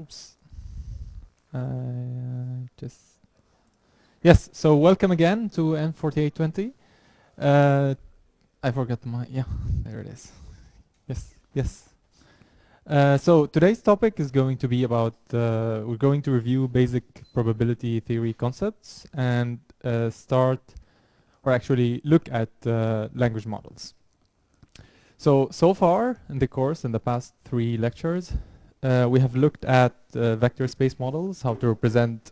Oops. Yes, so welcome again to N4820. I forgot my, yeah, there it is. Yes, yes. So today's topic is going to be about, we're going to review basic probability theory concepts and start, or actually look at language models. So far in the course, in the past 3 lectures, we have looked at vector space models, how to represent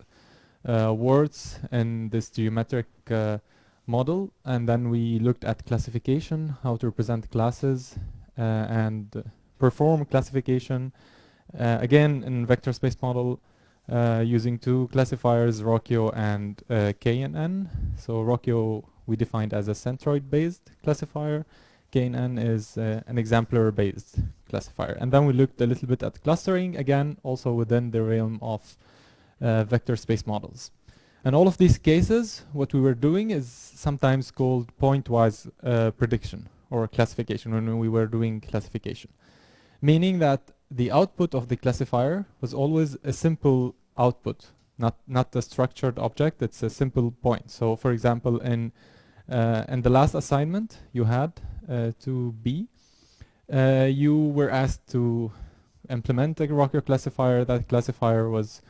words in this geometric model, and then we looked at classification, how to represent classes and perform classification, again in vector space model using 2 classifiers, Rocchio and K and N. So Rocchio we defined as a centroid based classifier, K and N is an exemplar based classifier. And then we looked a little bit at clustering, again also within the realm of vector space models. And all of these cases, what we were doing is sometimes called pointwise prediction or classification when we were doing classification. Meaning that the output of the classifier was always a simple output, not a structured object, it's a simple point. So for example, in the last assignment you had to B, you were asked to implement a Rocchio classifier. That classifier was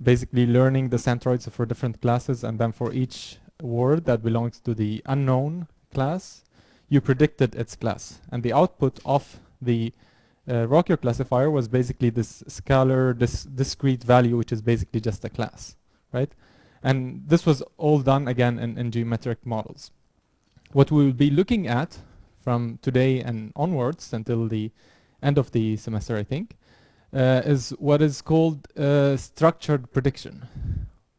basically learning the centroids for different classes, and then for each word that belongs to the unknown class, you predicted its class. And the output of the Rocchio classifier was basically this scalar, discrete value, which is basically just a class, right? And this was all done again in geometric models. What we will be looking at from today and onwards until the end of the semester, I think, is what is called structured prediction.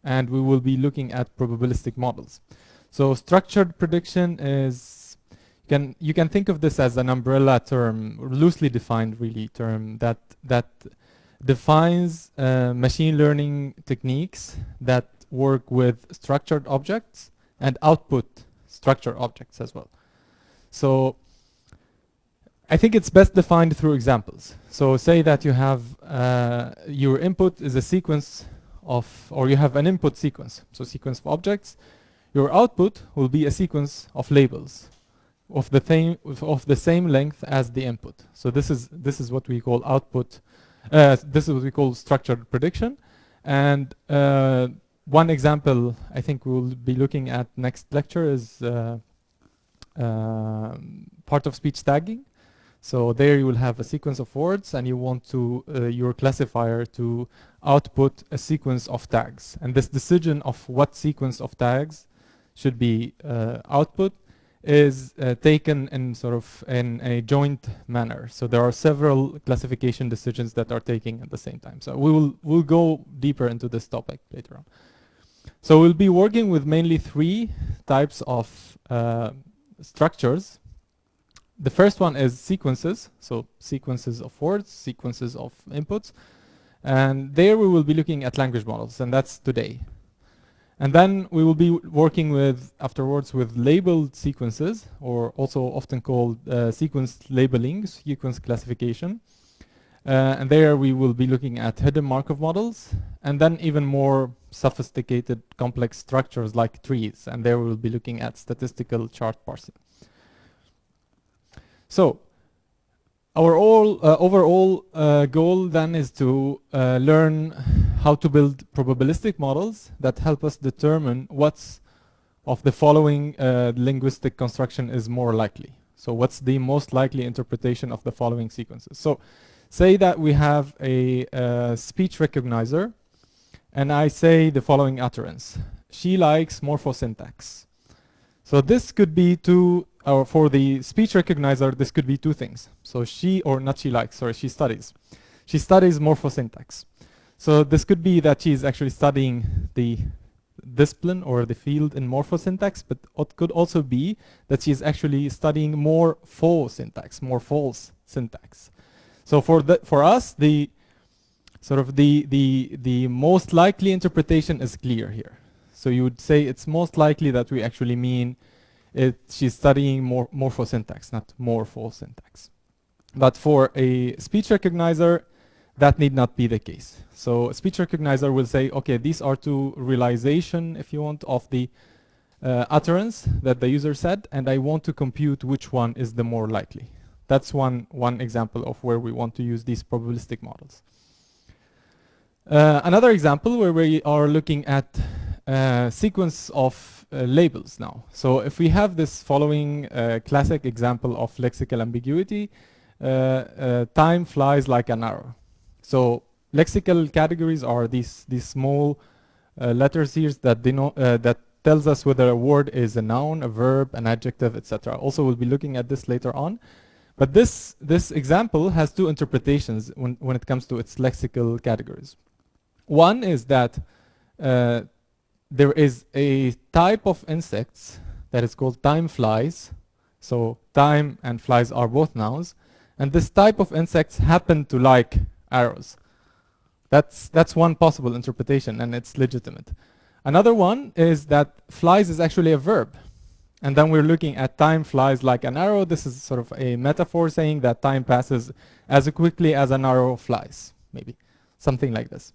And we will be looking at probabilistic models. So structured prediction is, you can think of this as an umbrella term, loosely defined really term, that defines machine learning techniques that work with structured objects and output structured objects as well. So I think it's best defined through examples. So say that you have your input is a sequence of, or you have an input sequence, so sequence of objects. Your output will be a sequence of labels of the same length as the input. So this is what we call output. This is what we call structured prediction. And one example I think we'll be looking at next lecture is part of speech tagging. So there you will have a sequence of words, and you want to your classifier to output a sequence of tags. And this decision of what sequence of tags should be output is taken in sort of in a joint manner. So there are several classification decisions that are taken at the same time. So we'll go deeper into this topic later on. So we'll be working with mainly 3 types of structures. The first one is sequences, so sequences of words, sequences of inputs. And there we will be looking at language models, and that's today. And then we will be working with, afterwards, with labeled sequences, or also often called sequence labeling, sequence classification. And there we will be looking at hidden Markov models, and then even more sophisticated complex structures like trees. And there we will be looking at statistical chart parsing. So our overall goal then is to learn how to build probabilistic models that help us determine what's of the following linguistic construction is more likely. So what's the most likely interpretation of the following sequences? So say that we have a speech recognizer, and I say the following utterance: she likes morphosyntax. So this could be or for the speech recognizer, this could be 2 things. So she, or not she likes, sorry, she studies. She studies morphosyntax. So this could be that she's actually studying the discipline or the field in morphosyntax, but it could also be that she's actually studying more false syntax. So for us, the sort of the most likely interpretation is clear here. So you would say it's most likely that we actually mean she's studying morphosyntax, not more false syntax. But for a speech recognizer, that need not be the case. So a speech recognizer will say, okay, these are two realization, if you want, of the utterance that the user said, and I want to compute which one is the more likely. That's one example of where we want to use these probabilistic models. Another example where we are looking at sequence of labels now. So if we have this following classic example of lexical ambiguity, time flies like an arrow. So lexical categories are these small letters here that denote that tells us whether a word is a noun, a verb, an adjective, etc. Also, we'll be looking at this later on. But this example has two interpretations when it comes to its lexical categories. One is that there is a type of insects that is called time flies. So time and flies are both nouns, and this type of insects happen to like arrows. That's one possible interpretation, and it's legitimate. Another one is that flies is actually a verb. And then we're looking at time flies like an arrow. This is sort of a metaphor saying that time passes as quickly as an arrow flies, maybe. Something like this.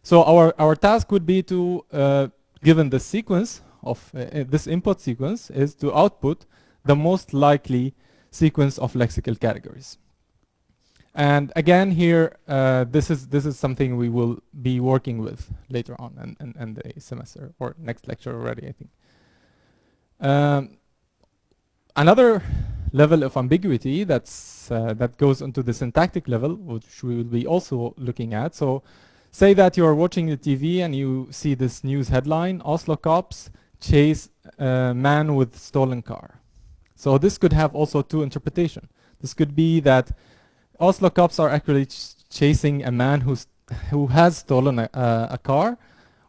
So our task would be to, given the sequence of this input sequence, is to output the most likely sequence of lexical categories. And again here, this is something we will be working with later on in the semester, or next lecture already, I think. Another level of ambiguity that goes into the syntactic level, which we will be also looking at. So say that you are watching the TV and you see this news headline: Oslo cops chase a man with stolen car. So this could have also two interpretations. This could be that Oslo cops are actually chasing a man who has stolen a car,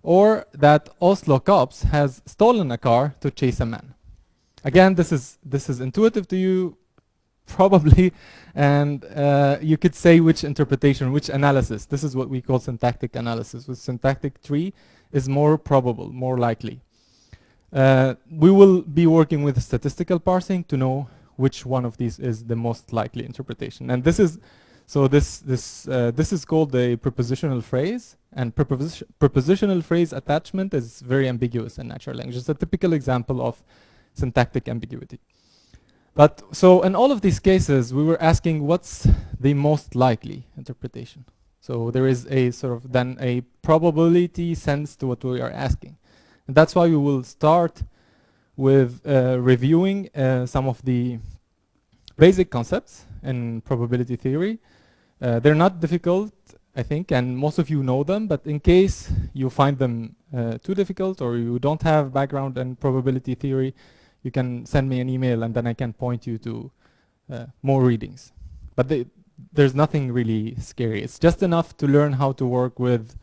or that Oslo cops has stolen a car to chase a man. Again, this is intuitive to you, probably, and you could say which interpretation, which analysis. This is what we call syntactic analysis. With syntactic tree is more probable, more likely. We will be working with statistical parsing to know which one of these is the most likely interpretation. And this is this is called the prepositional phrase, and prepositional phrase attachment is very ambiguous in natural language. It's a typical example of syntactic ambiguity. But so in all of these cases, we were asking what's the most likely interpretation. So there is a sort of then a probability sense to what we are asking. And that's why we will start with reviewing some of the basic concepts in probability theory. They're not difficult, I think, and most of you know them, but in case you find them too difficult or you don't have background in probability theory, you can send me an email and then I can point you to more readings. But there's nothing really scary. It's just enough to learn how to work with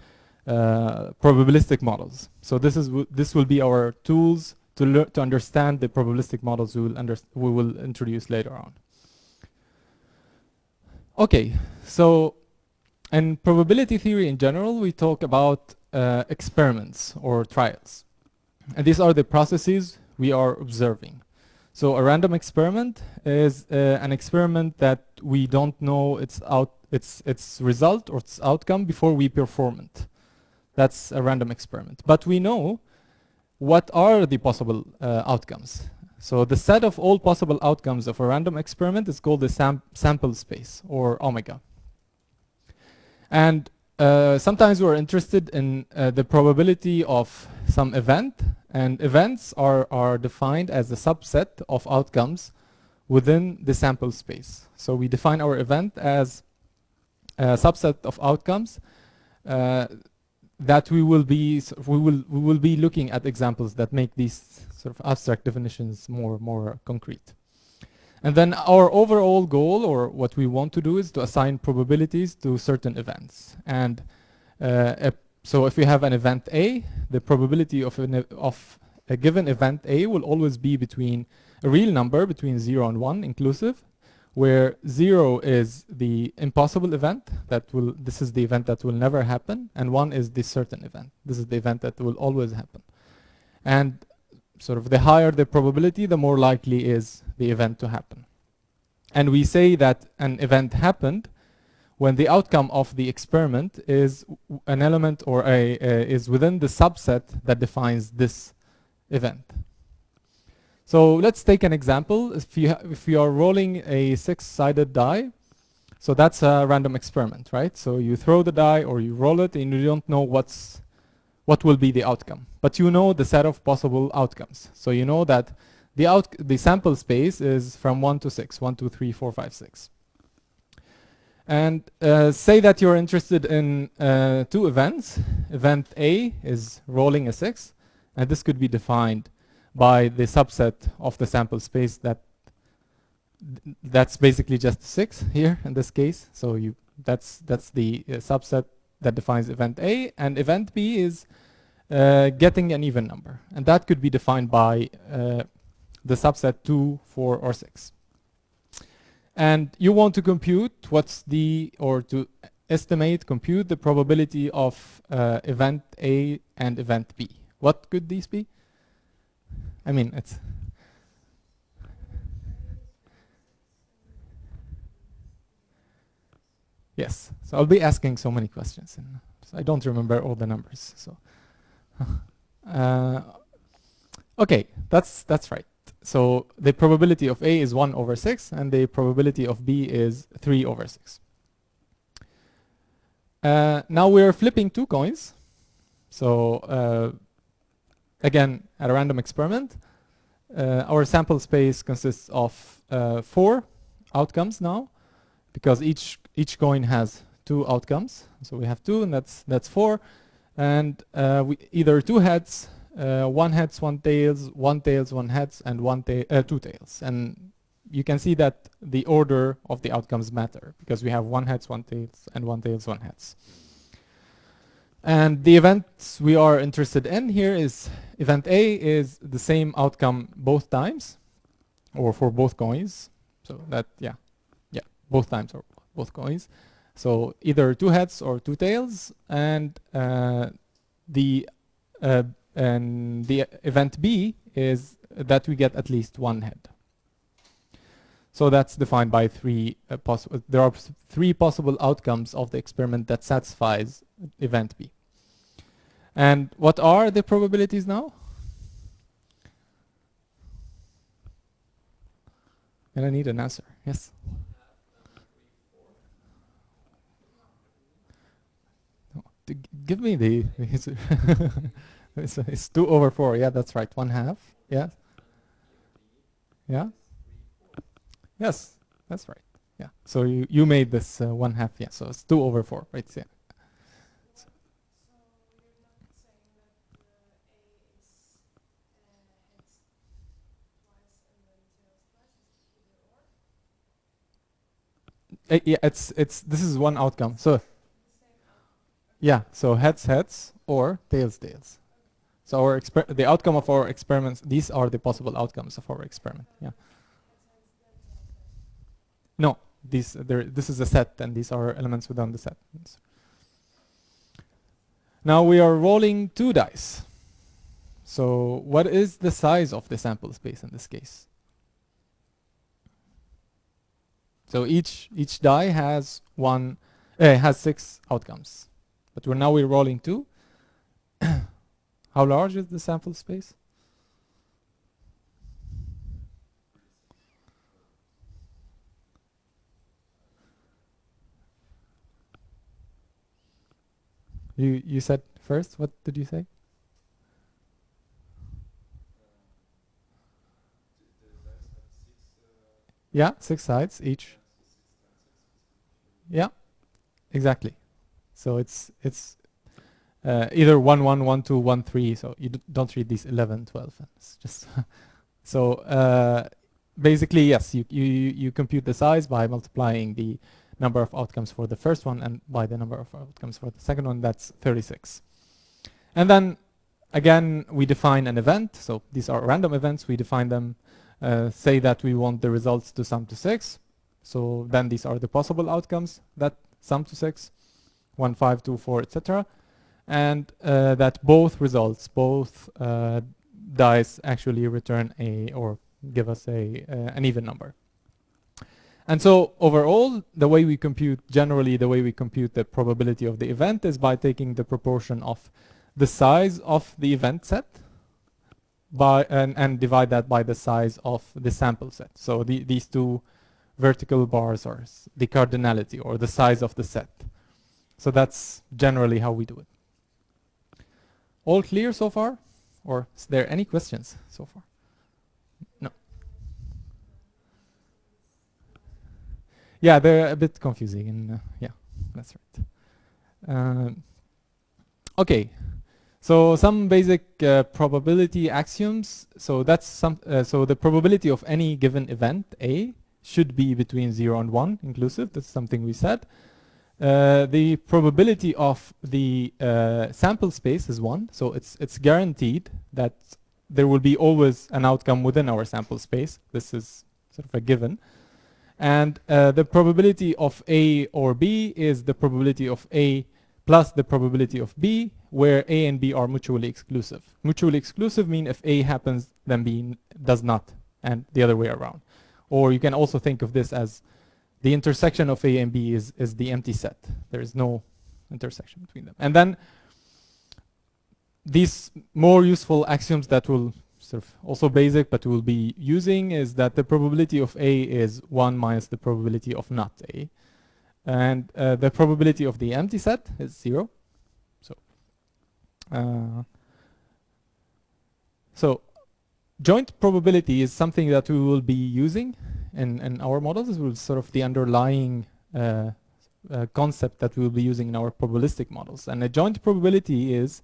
probabilistic models. So this will be our tools to understand the probabilistic models we will introduce later on. Okay, so in probability theory in general, we talk about experiments or trials. And these are the processes we are observing. So a random experiment is an experiment that we don't know its result or its outcome before we perform it. That's a random experiment. But we know what are the possible outcomes. So the set of all possible outcomes of a random experiment is called the sample space, or omega. And sometimes we're interested in the probability of some event, and events are defined as a subset of outcomes within the sample space. So we define our event as a subset of outcomes that we will be looking at examples that make these sort of abstract definitions more concrete. And then our overall goal, or what we want to do, is to assign probabilities to certain events. And so if we have an event A, the probability of a given event A will always be between a real number between 0 and 1 inclusive, where 0 is the impossible event this is the event that will never happen, and 1 is the certain event. This is the event that will always happen. And sort of the higher the probability, the more likely is the event to happen. And we say that an event happened when the outcome of the experiment is an element or is within the subset that defines this event. So let's take an example. If you are rolling a 6-sided die, so that's a random experiment, right? So you throw the die or you roll it and you don't know what will be the outcome, but you know the set of possible outcomes. So you know that the sample space is from 1 to 6, 1, 2, 3, 4, 5, 6. And say that you're interested in 2 events. Event A is rolling a 6, and this could be defined by the subset of the sample space that's basically just 6 here in this case. So that's the subset that defines event A, and event B is getting an even number, and that could be defined by the subset 2, 4, or 6. And you want to compute to estimate, compute the probability of event A and event B. What could these be? I mean, it's yes. So I'll be asking so many questions, and so I don't remember all the numbers. So okay, that's right. So the probability of A is 1 over 6, and the probability of B is 3 over 6. Now we're flipping 2 coins. So again, at a random experiment, our sample space consists of 4 outcomes now, because each coin has 2 outcomes. So we have 2, and that's 4. And we either 2 heads, 1 heads, 1 tails, 1 tails, 1 heads, and 2 tails. And you can see that the order of the outcomes matter, because we have 1 heads, 1 tails, and 1 tails, 1 heads. And the events we are interested in here is event A is the same outcome both times, or for both coins. So that, yeah, both times or both coins. So either 2 heads or 2 tails, and the event B is that we get at least 1 head. So that's defined by 3 possible. There are 3 possible outcomes of the experiment that satisfies event B. And what are the probabilities now? And I need an answer. Yes. Give me the it's 2 over 4. Yeah, that's right. 1/2. Yeah. Yeah. Yes, that's right. Yeah. So you made this 1/2. Yeah. So it's 2 over 4, right? Yeah. Yeah. This is one outcome. So. Yeah, so heads or tails. So the outcome of our experiments, these are the possible outcomes of our experiment. Yeah. No, this is a set, and these are elements within the set. Now we are rolling 2 dice. So what is the size of the sample space in this case? So each die has 6 outcomes. But we're rolling 2. How large is the sample space? You said first. What did you say? Yeah, 6 sides each. Yeah, exactly. So it's either 1, 1, 1, 2, 1, 3. So you don't read these 11, 12. It's just so basically, yes, you compute the size by multiplying the number of outcomes for the first one and by the number of outcomes for the second one. That's 36. And then again, we define an event. So these are random events. We define them. Say that we want the results to sum to 6. So then these are the possible outcomes that sum to 6. 1, 5, 2, 4, etc. And that both results, both dice actually return or give us an even number. And so overall, generally the way we compute the probability of the event is by taking the proportion of the size of the event set and divide that by the size of the sample set. So these two vertical bars are the cardinality or the size of the set. So that's generally how we do it. All clear so far? Or is there any questions so far? No. Yeah, they're a bit confusing, and yeah, that's right. Okay, so some basic probability axioms. So that's so the probability of any given event A should be between 0 and 1 inclusive. That's something we said. The probability of the sample space is 1, so it's guaranteed that there will be always an outcome within our sample space. This is sort of a given. And the probability of A or B is the probability of A plus the probability of B, where A and B are mutually exclusive. Mutually exclusive mean if A happens, then B does not, and the other way around. Or you can also think of this as the intersection of A and B is the empty set. There is no intersection between them. And then these more useful axioms that will sort of also basic, but we'll be using is that the probability of A is 1 minus the probability of not A. And the probability of the empty set is 0. So joint probability is something that we will be using in our models. It will sort of the underlying concept that we will be using in our probabilistic models. And a joint probability is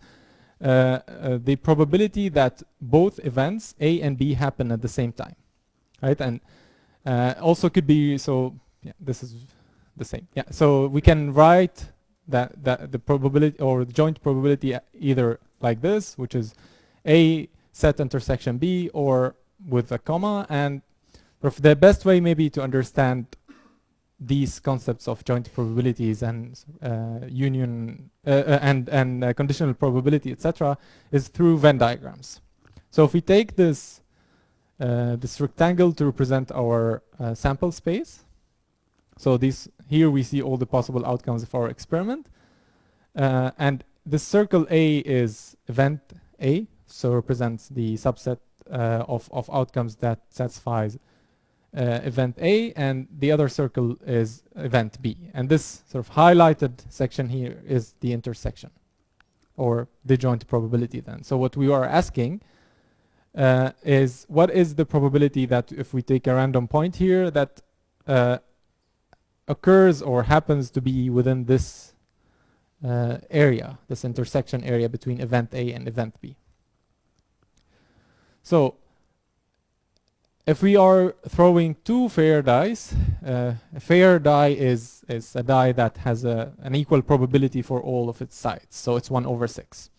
the probability that both events A and B happen at the same time, right? And also could be, so yeah, this is the same. Yeah, so we can write that the probability or the joint probability either like this, which is A set intersection B, or with a comma. And the best way maybe to understand these concepts of joint probabilities and union and conditional probability, etc., is through Venn diagrams. So if we take this this rectangle to represent our sample space, so here we see all the possible outcomes of our experiment, and the circle A is event A, so represents the subset of outcomes that satisfies event A, and the other circle is event B. And this sort of highlighted section here is the intersection, or the joint probability then. So what we are asking is, what is the probability that if we take a random point here that occurs or happens to be within this area, this intersection area between event A and event B. So if we are throwing two fair dice, a fair die is a die that has an equal probability for all of its sides, so it's 1/6.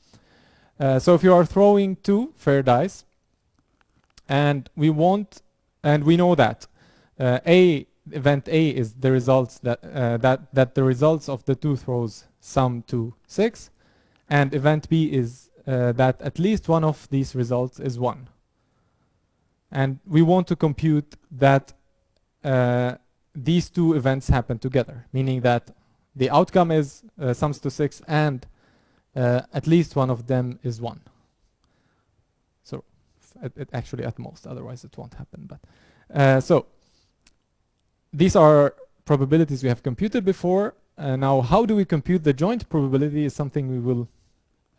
So if you are throwing two fair dice, and we know that event A is the results that the results of the two throws sum to 6, and event B is that at least one of these results is 1. And we want to compute that these two events happen together, meaning that the outcome is sums to 6 and at least one of them is 1. So it actually at most, otherwise it won't happen. But so these are probabilities we have computed before. Now how do we compute the joint probability is something we will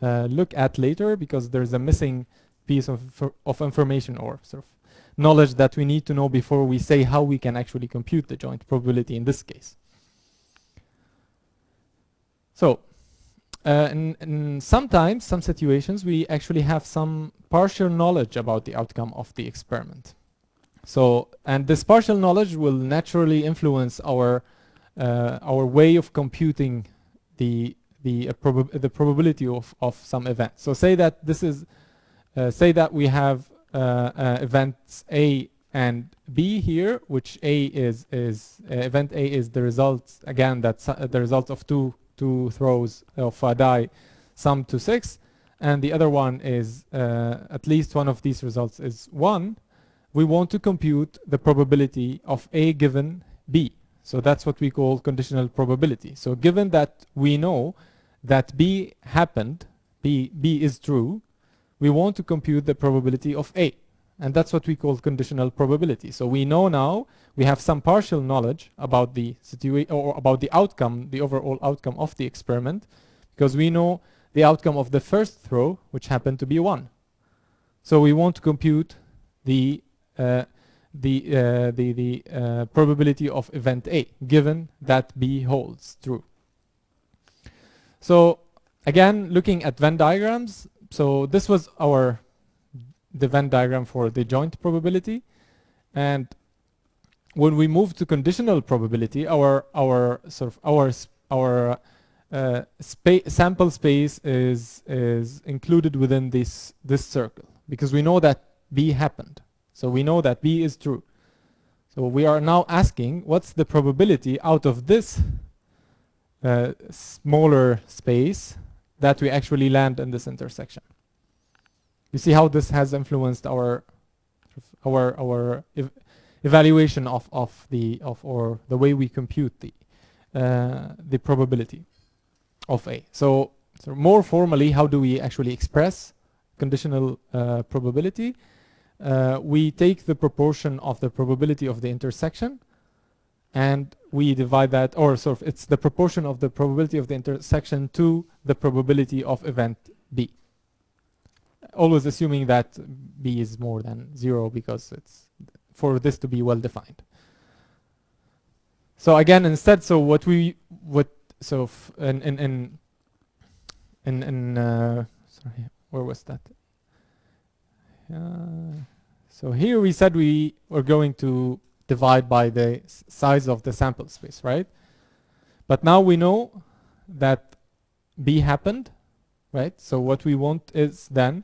look at later, because there's a missing piece of information or sort of knowledge that we need to know before we say how we can actually compute the joint probability in this case. So in sometimes, some situations, we actually have some partial knowledge about the outcome of the experiment. So, and this partial knowledge will naturally influence our way of computing the probability of some event. So say that this is say that we have events A and B here, which A is event A is the results, again, that's the result of two throws of a die summed to 6, and the other one is at least one of these results is 1. We want to compute the probability of A given B. So that's what we call conditional probability. So given that we know that B happened, B is true, we want to compute the probability of A. And that's what we call conditional probability. So we know now, we have some partial knowledge about the situation or about the outcome, the overall outcome of the experiment, because we know the outcome of the first throw, which happened to be 1. So we want to compute the probability of event A, given that B holds true. So again, looking at Venn diagrams, so this was the Venn diagram for the joint probability, and when we move to conditional probability, our sample space is included within this circle, because we know that B happened. So we know that B is true. So we are now asking, what's the probability out of this smaller space that we actually land in this intersection? You see how this has influenced our evaluation of the way we compute the probability of A. So more formally, how do we actually express conditional probability? We take the proportion of the probability of the intersection, and we divide that, or it's the proportion of the probability of the intersection to the probability of event B. Always assuming that B is more than 0, because it's for this to be well defined. So again, instead, so sorry, where was that? So here we said we were going to divide by the size of the sample space, right? But now we know that B happened, right? So what we want is then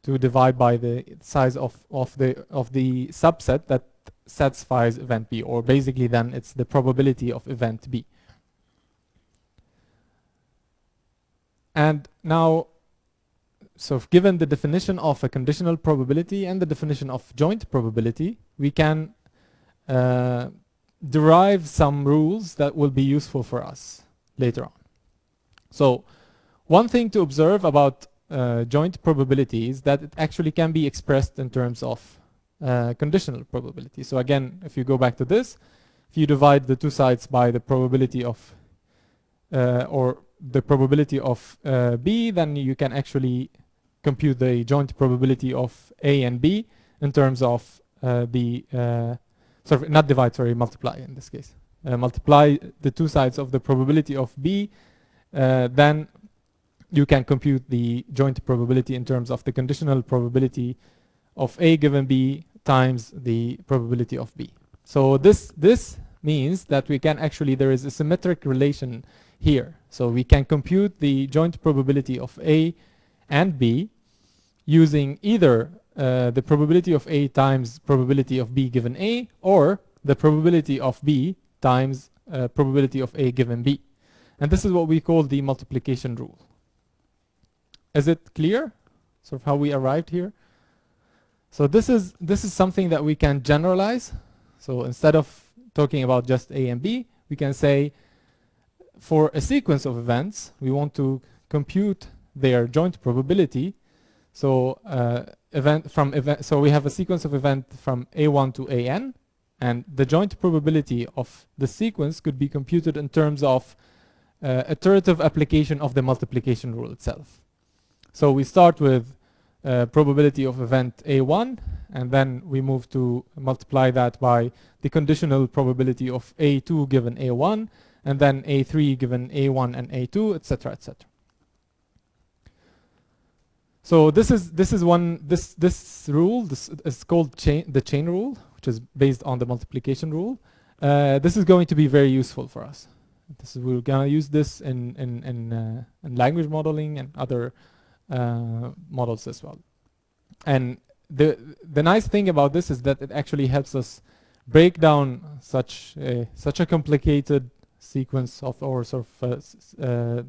to divide by the size of the subset that satisfies event B, or basically then it's the probability of event B. And now, so given the definition of a conditional probability and the definition of joint probability, we can derive some rules that will be useful for us later on. So one thing to observe about joint probability is that it actually can be expressed in terms of conditional probability. So again, if you go back to this, if you divide the two sides by the probability of or the probability of B, then you can actually compute the joint probability of A and B in terms of not divide, sorry, multiply in this case. Multiply the two sides of the probability of B, then you can compute the joint probability in terms of the conditional probability of A given B times the probability of B. So this means that we can actually, there is a symmetric relation here. So we can compute the joint probability of A and B using either the probability of A times probability of B given A, or the probability of B times probability of A given B. And this is what we call the multiplication rule. Is it clear? Sort of how we arrived here? So this is something that we can generalize. So instead of talking about just A and B, we can say for a sequence of events, we want to compute their joint probability. So so we have a sequence of events from A1 to AN, and the joint probability of the sequence could be computed in terms of iterative application of the multiplication rule itself. So we start with probability of event A1, and then we move to multiply that by the conditional probability of A2 given A1, and then A3 given A1 and A2, etc., etc. So this rule. This is called the chain rule, which is based on the multiplication rule. This is going to be very useful for us. We're gonna use this in language modeling and other models as well. And the nice thing about this is that it actually helps us break down such a complicated sequence of or sort of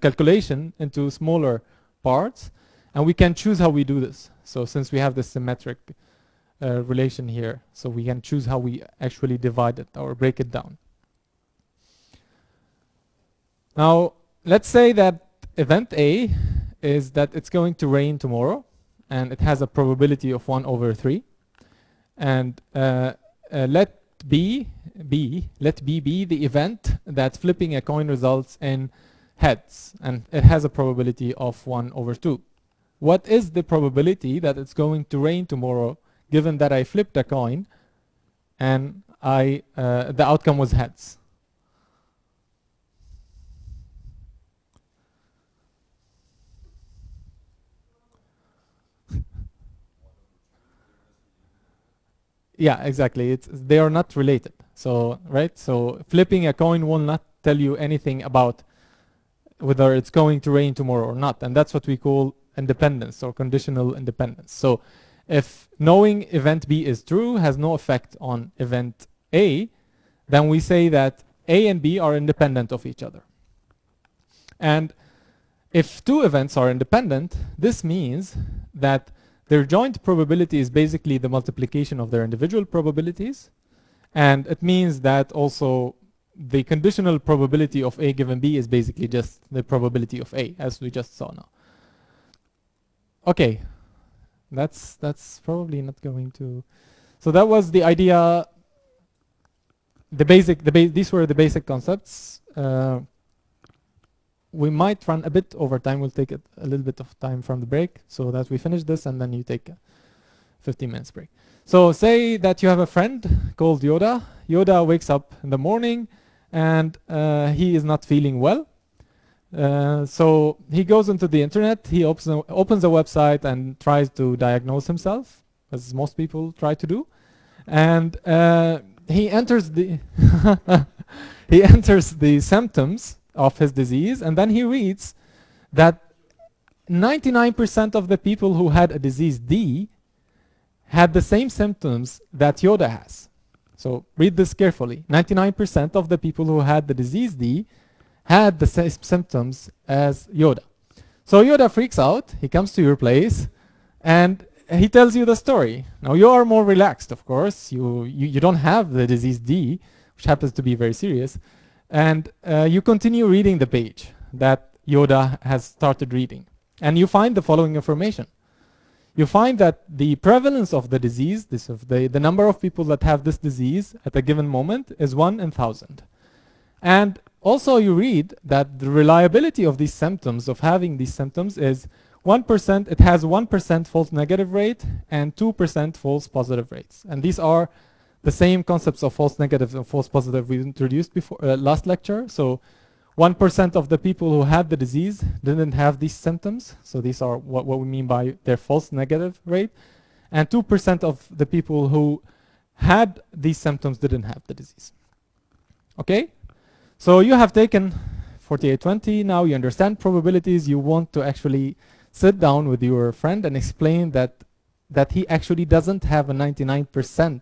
calculation into smaller parts, and we can choose how we do this. So since we have this symmetric relation here, so we can choose how we actually divide it or break it down. Now, let's say that event A is that it's going to rain tomorrow, and it has a probability of 1/3. And let B be the event that flipping a coin results in heads, and it has a probability of 1/2. What is the probability that it's going to rain tomorrow, given that I flipped a coin and the outcome was heads? Yeah, exactly. They are not related. So right. So flipping a coin will not tell you anything about whether it's going to rain tomorrow or not, and that's what we call independence or conditional independence. So if knowing event B is true has no effect on event A, then we say that A and B are independent of each other. And if two events are independent, this means that their joint probability is basically the multiplication of their individual probabilities, and it means that also the conditional probability of A given B is basically just the probability of A, as we just saw now. Okay, that's probably not going to. So that was the idea. These were the basic concepts. We might run a bit over time. We'll take a little bit of time from the break so that we finish this, and then you take a 15 minutes break. So say that you have a friend called Yoda. Yoda wakes up in the morning and he is not feeling well. So he goes into the internet, he opens a website and tries to diagnose himself, as most people try to do. And he enters the he enters the symptoms of his disease, and then he reads that 99% of the people who had a disease D had the same symptoms that Yoda has. So read this carefully. 99% of the people who had the disease D had the same symptoms as Yoda. So Yoda freaks out, he comes to your place, and he tells you the story. Now you are more relaxed, of course. You don't have the disease D, which happens to be very serious. And you continue reading the page that Yoda has started reading. And you find the following information. You find that the prevalence of the disease, the number of people that have this disease at a given moment, is 1 in 1,000. And also you read that the reliability of these symptoms, of having these symptoms, is 1%. It has 1% false negative rate and 2% false positive rates. And these are the same concepts of false negative and false positive we introduced before last lecture. So 1% of the people who had the disease didn't have these symptoms. So these are what we mean by their false negative rate. And 2% of the people who had these symptoms didn't have the disease. Okay? So you have taken 4820. Now you understand probabilities. You want to actually sit down with your friend and explain that he actually doesn't have a 99%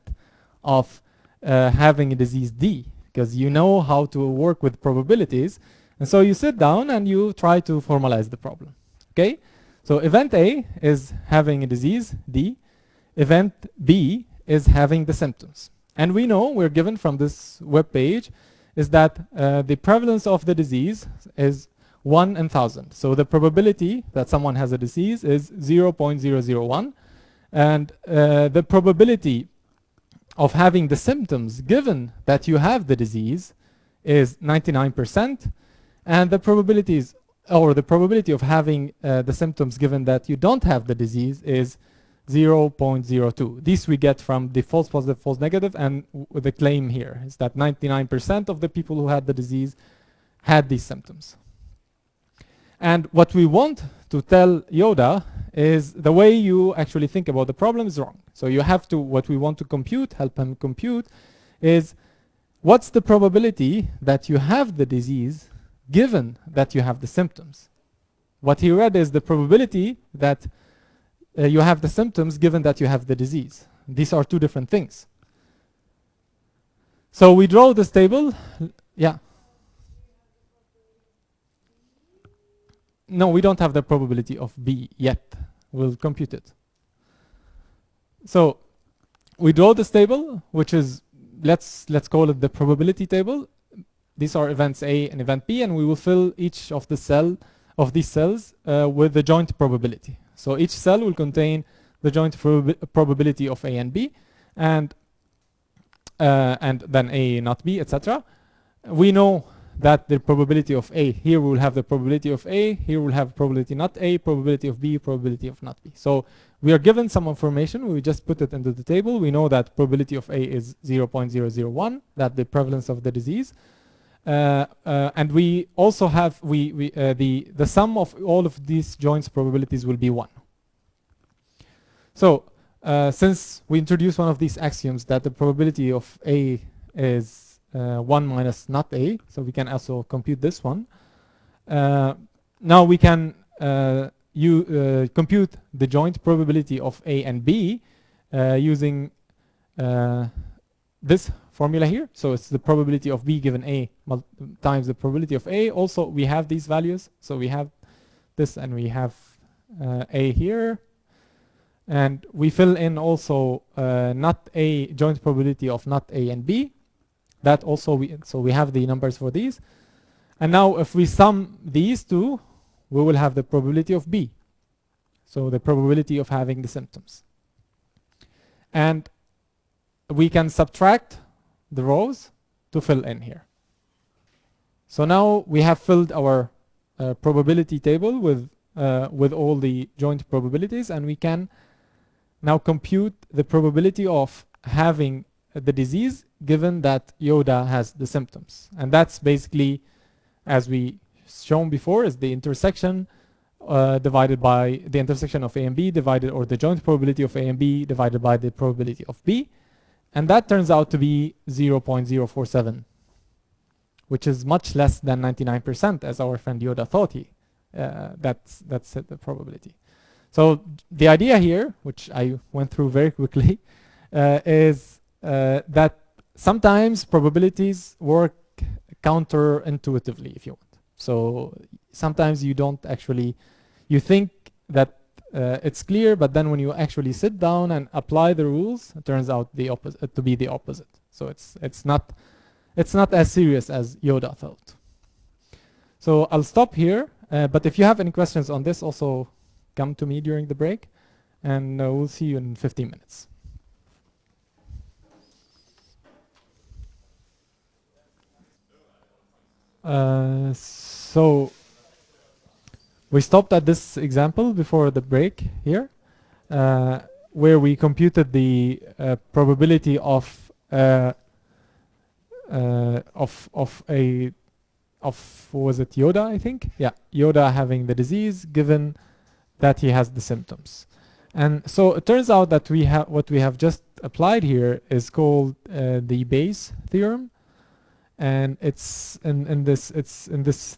of having a disease D, because you know how to work with probabilities. And so you sit down and you try to formalize the problem. Okay? So event A is having a disease D. Event B is having the symptoms. And we know, we're given from this web page, is that the prevalence of the disease is 1 in 1,000. So the probability that someone has a disease is 0.001. And the probability of having the symptoms given that you have the disease is 99%, and the probabilities, or the probability of having the symptoms given that you don't have the disease, is 0.02. This we get from the false positive, false negative, and the claim here is that 99% of the people who had the disease had these symptoms. And what we want to tell Yoda is the way you actually think about the problem is wrong. So you have to, what we want to compute, help him compute, is what's the probability that you have the disease given that you have the symptoms? What he read is the probability that you have the symptoms given that you have the disease. These are two different things. So we draw this table. Yeah. No, we don't have the probability of B yet. We'll compute it. So we draw this table, which is, let's call it the probability table. These are events A and event B, and we will fill each of these cells with the joint probability. So each cell will contain the joint probability of A and B, and then A not B, etc. We know that the probability of A, here we will have the probability of A, here we'll have probability not A, probability of B, probability of not B. So we are given some information, we just put it into the table. We know that probability of A is 0.001, that the prevalence of the disease. And we also have, the sum of all of these joints probabilities will be 1. So since we introduce one of these axioms that the probability of A is 1 minus not A, so we can also compute this one. Now we can compute the joint probability of A and B using this formula here. So it's the probability of B given A times the probability of A. Also, we have these values. So we have this, and we have A here. And we fill in also not A, joint probability of not A and B. That also, so we have the numbers for these. And now if we sum these two, we will have the probability of B. So the probability of having the symptoms. And we can subtract the rows to fill in here. So now we have filled our probability table with all the joint probabilities, and we can now compute the probability of having the disease given that Yoda has the symptoms. And that's basically, as we shown before, is the intersection divided by the intersection of A and B divided, or the joint probability of A and B divided by the probability of B. And that turns out to be 0.047, which is much less than 99%, as our friend Yoda thought that's the probability. So the idea here, which I went through very quickly, is that sometimes probabilities work counterintuitively, if you want. So sometimes you don't actually, you think that it's clear, but then when you actually sit down and apply the rules, it turns out to be the opposite. So it's not as serious as Yoda thought. So I'll stop here, but if you have any questions on this, also come to me during the break, and we'll see you in 15 minutes. So we stopped at this example before the break here, where we computed the probability of was it Yoda, I think? Yeah, Yoda having the disease given that he has the symptoms. And so it turns out that what we have just applied here is called the Bayes theorem. And it's in this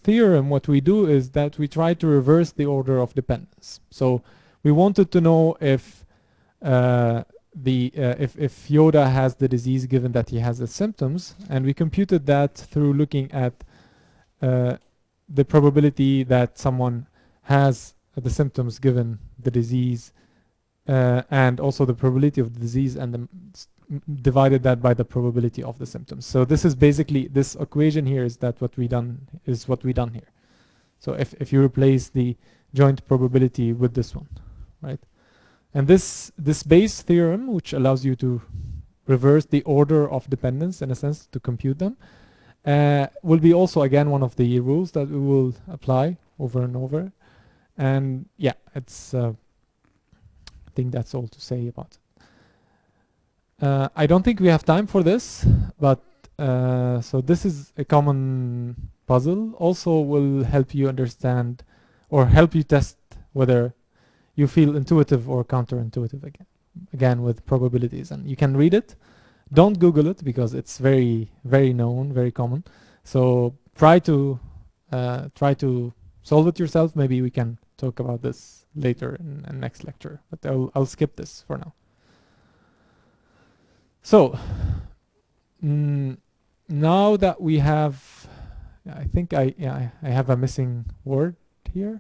theorem, what we do is that we try to reverse the order of dependence. So we wanted to know if if Yoda has the disease given that he has the symptoms, and we computed that through looking at the probability that someone has the symptoms given the disease, and also the probability of the disease, and divided that by the probability of the symptoms. So this is basically, this equation here is that what we done here. So if you replace the joint probability with this one, right? And this Bayes theorem, which allows you to reverse the order of dependence in a sense to compute them, will be also again one of the rules that we will apply over and over. And yeah, it's I think that's all to say about it. I don't think we have time for this, but so this is a common puzzle. Also will help you understand or help you test whether you feel intuitive or counterintuitive again with probabilities. And you can read it. Don't Google it because it's very, very known, very common. So try to solve it yourself. Maybe we can talk about this later in the next lecture, but I'll skip this for now. So now that we have, I think I have a missing word here.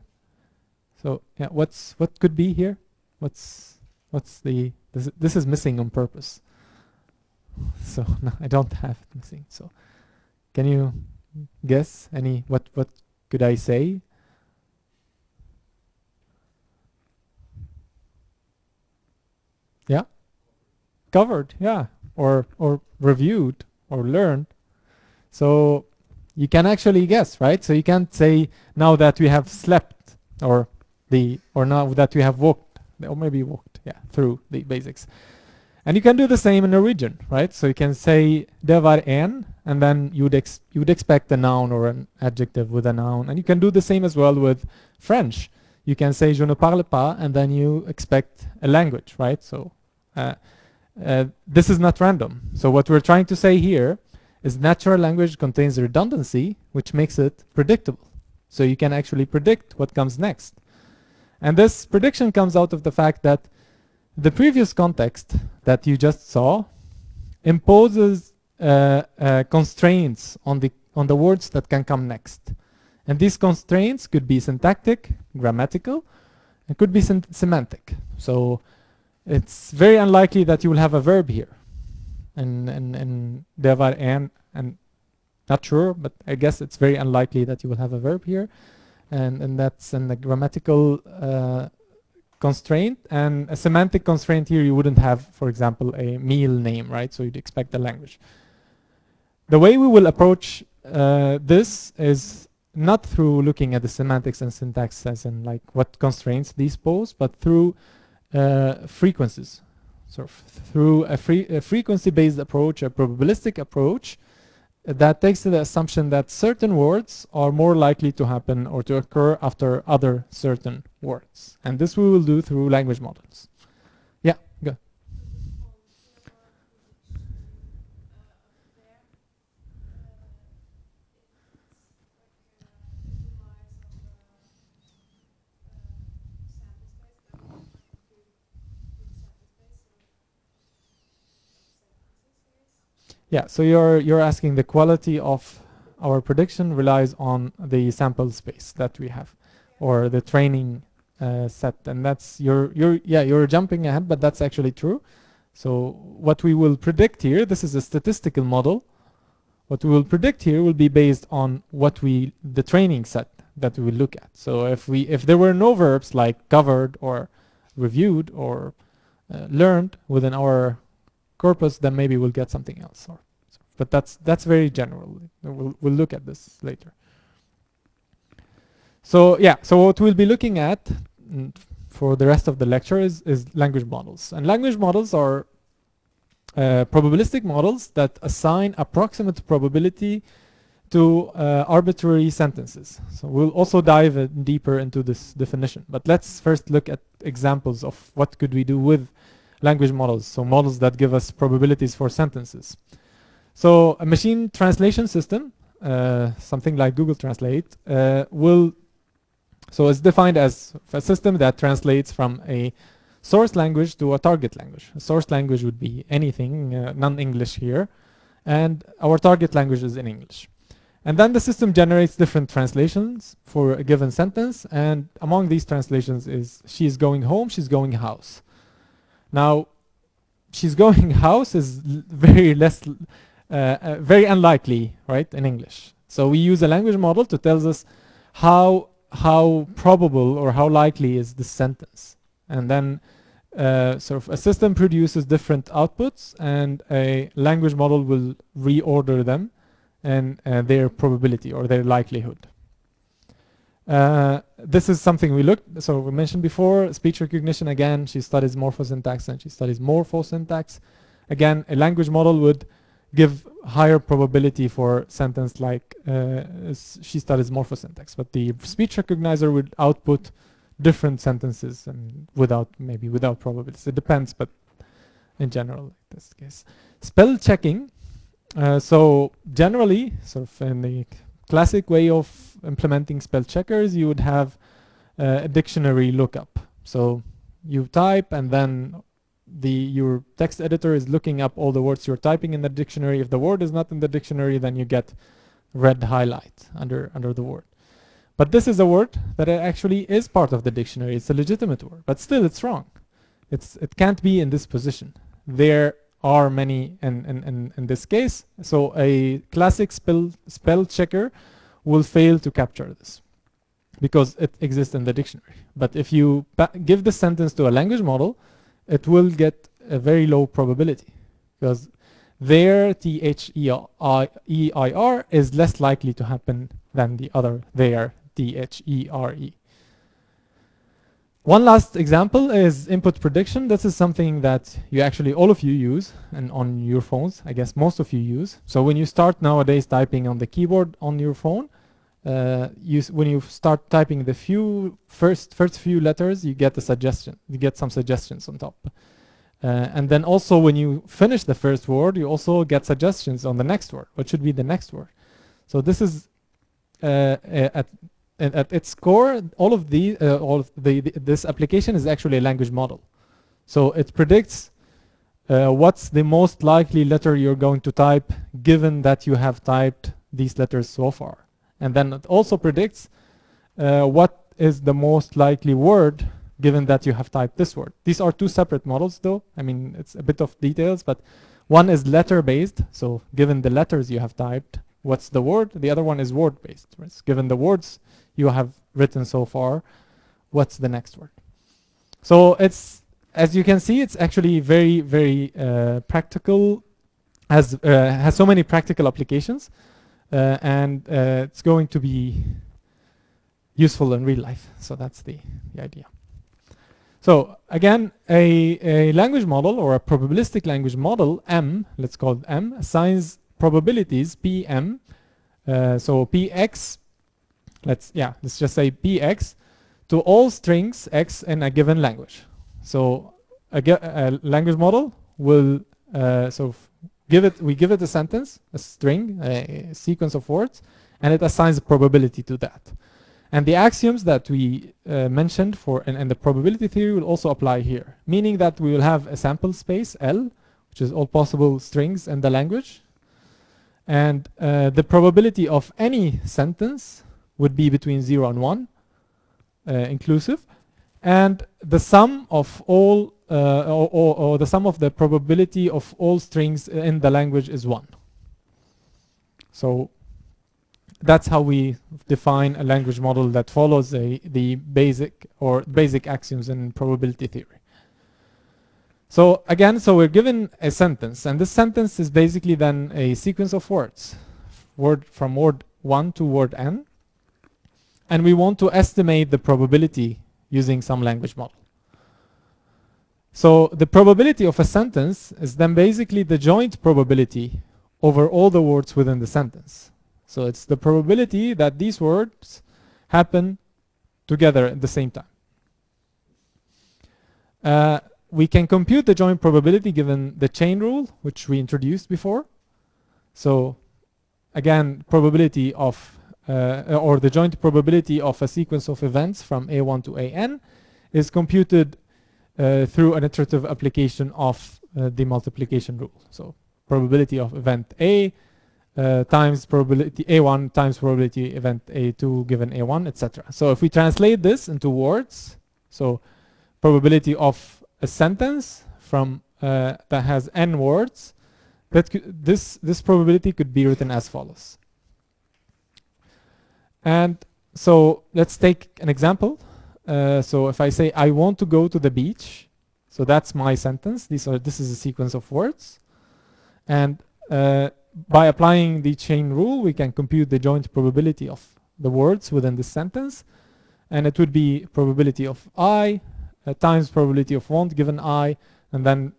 So yeah, what could be here? What's the this is missing on purpose. So no, I don't have it missing. So can you guess any what could I say? Yeah, covered. Yeah, or reviewed or learned. So you can actually guess, right? So you can't say now that we have slept or now that we have walked or maybe walked, yeah, through the basics. And you can do the same in Norwegian, right? So you can say det var en, and then you would expect a noun or an adjective with a noun. And you can do the same as well with French. You can say je ne parle pas, and then you expect a language, right? So this is not random. So what we're trying to say here is natural language contains redundancy, which makes it predictable. So you can actually predict what comes next. And this prediction comes out of the fact that the previous context that you just saw imposes constraints on the words that can come next. And these constraints could be syntactic, grammatical, and could be semantic. So it's very unlikely that you will have a verb here. And det var en, and not sure, but I guess it's very unlikely that you will have a verb here. And that's in the grammatical constraint, and a semantic constraint here you wouldn't have, for example, a meal name, right? So you'd expect a language. The way we will approach this is not through looking at the semantics and syntax as in like what constraints these pose, but through frequencies. So through a frequency-based approach, a probabilistic approach that takes the assumption that certain words are more likely to happen or to occur after other certain words. And this we will do through language models. Yeah, go. Yeah, so you're asking the quality of our prediction relies on the sample space that we have, or the training set, and that's you're jumping ahead, but that's actually true. So what we will predict here, this is a statistical model. What we will predict here will be based on the training set that we will look at. So if there were no verbs like covered or reviewed or learned within our corpus, then maybe we'll get something else. But that's very general. We'll look at this later. So yeah, so what we'll be looking at for the rest of the lecture is language models. And language models are probabilistic models that assign approximate probability to arbitrary sentences. So we'll also dive deeper into this definition. But let's first look at examples of what could we do with language models, so models that give us probabilities for sentences. So a machine translation system, something like Google Translate, so it's defined as a system that translates from a source language to a target language. A source language would be anything, non-English here, and our target language is in English. And then the system generates different translations for a given sentence, and among these translations is she's going home, she's going house. Now, she's going house is very unlikely, right, in English. So we use a language model to tell us how probable or how likely is this sentence. And then sort of a system produces different outputs, and a language model will reorder them and their probability or their likelihood. This is something we mentioned before, speech recognition. Again, she studies morphosyntax and she studies morphosyntax. Again, a language model would give higher probability for sentence like she studies morphosyntax, but the speech recognizer would output different sentences and without probabilities. It depends, but in general, like this case. Spell checking. So generally, sort of in the classic way of implementing spell checkers, you would have a dictionary lookup. So you type, and then your text editor is looking up all the words you're typing in the dictionary. If the word is not in the dictionary, then you get red highlight under the word. But this is a word that actually is part of the dictionary. It's a legitimate word, but still it's wrong. It can't be in this position. There are many in this case. So a classic spell checker will fail to capture this because it exists in the dictionary. But if you give the sentence to a language model, it will get a very low probability because their THEIR is less likely to happen than the other their THERE. One last example is input prediction. This is something that you actually, all of you use, and on your phones, I guess most of you use. So when you start nowadays typing on the keyboard on your phone, when you start typing the first few letters, you get a suggestion. You get some suggestions on top. And then also when you finish the first word, you also get suggestions on the next word. What should be the next word? So this is at its core, this application is actually a language model. So it predicts what's the most likely letter you're going to type given that you have typed these letters so far. And then it also predicts what is the most likely word given that you have typed this word. These are two separate models though. I mean, it's a bit of details, but one is letter based. So given the letters you have typed, what's the word? The other one is word based. Right? Given the words you have written so far, what's the next word? So it's, as you can see, it's actually very, very practical, has so many practical applications, and it's going to be useful in real life. So that's the idea. So again, a language model or a probabilistic language model, M, let's call it M, assigns probabilities Pm. So Px, let's just say Px to all strings x in a given language. So a language model will we give it a sentence, a string, a sequence of words, and it assigns a probability to that. And the axioms that we mentioned and the probability theory will also apply here, meaning that we will have a sample space L, which is all possible strings in the language, and the probability of any sentence would be between 0 and 1, inclusive, and the sum of all or the sum of the probability of all strings in the language is 1. So that's how we define a language model that follows the basic axioms in probability theory. So again, we're given a sentence, and this sentence is basically then a sequence of words, from word 1 to word n, and we want to estimate the probability using some language model. So the probability of a sentence is then basically the joint probability over all the words within the sentence. So it's the probability that these words happen together at the same time. We can compute the joint probability given the chain rule, which we introduced before. So again, probability of or the joint probability of a sequence of events from A1 to AN is computed through an iterative application of the multiplication rule. So probability of event A times probability A1 times probability event A2 given A1, etc. So if we translate this into words, so probability of a sentence from that has n words, this probability could be written as follows. And so let's take an example. So if I say I want to go to the beach, so that's my sentence. This is a sequence of words, and by applying the chain rule, we can compute the joint probability of the words within this sentence, and it would be probability of I times probability of want given I, and then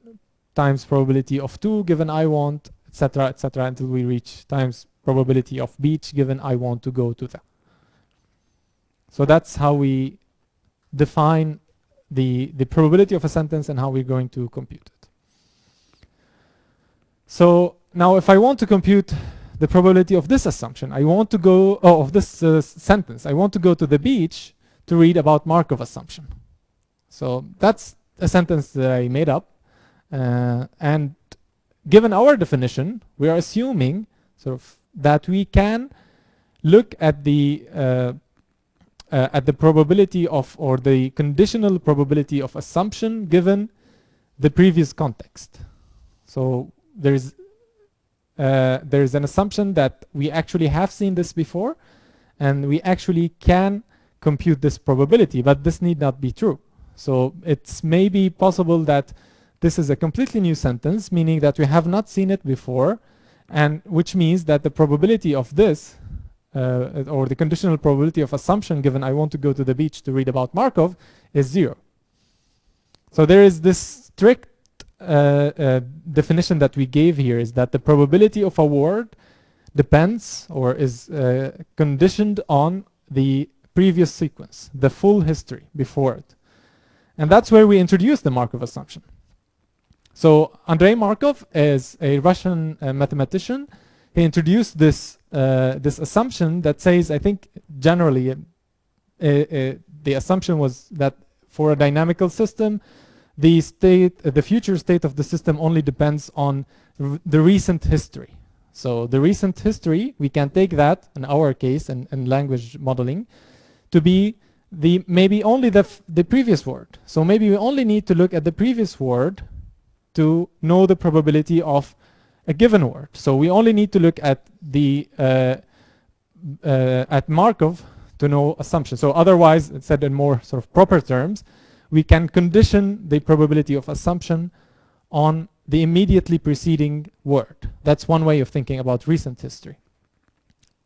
times probability of 2 given I want, etc., etc., until we reach times probability of beach given I want to go to them. So that's how we define the probability of a sentence and how we're going to compute it. So now if I want to compute the probability of this assumption, I want to go, of this sentence, I want to go to the beach to read about Markov assumption. So that's a sentence that I made up, and given our definition, we are assuming sort of that we can look at the probability of, or the conditional probability of assumption given the previous context. So there's an assumption that we actually have seen this before, and we actually can compute this probability, but this need not be true. So it's maybe possible that this is a completely new sentence, meaning that we have not seen it before, and which means that the probability of this, or the conditional probability of assumption given I want to go to the beach to read about Markov, is 0. So there is this strict definition that we gave here, is that the probability of a word depends or is conditioned on the previous sequence, the full history before it. And that's where we introduce the Markov assumption. So Andrei Markov is a Russian mathematician. He introduced this assumption that says, I think generally the assumption was that for a dynamical system, the future state of the system only depends on the recent history. So the recent history, we can take that in our case in language modeling to be maybe only the previous word. So maybe we only need to look at the previous word to know the probability of a given word. So we only need to look at the at Markov to know assumption. So otherwise, it's said in more sort of proper terms, we can condition the probability of assumption on the immediately preceding word. That's one way of thinking about recent history.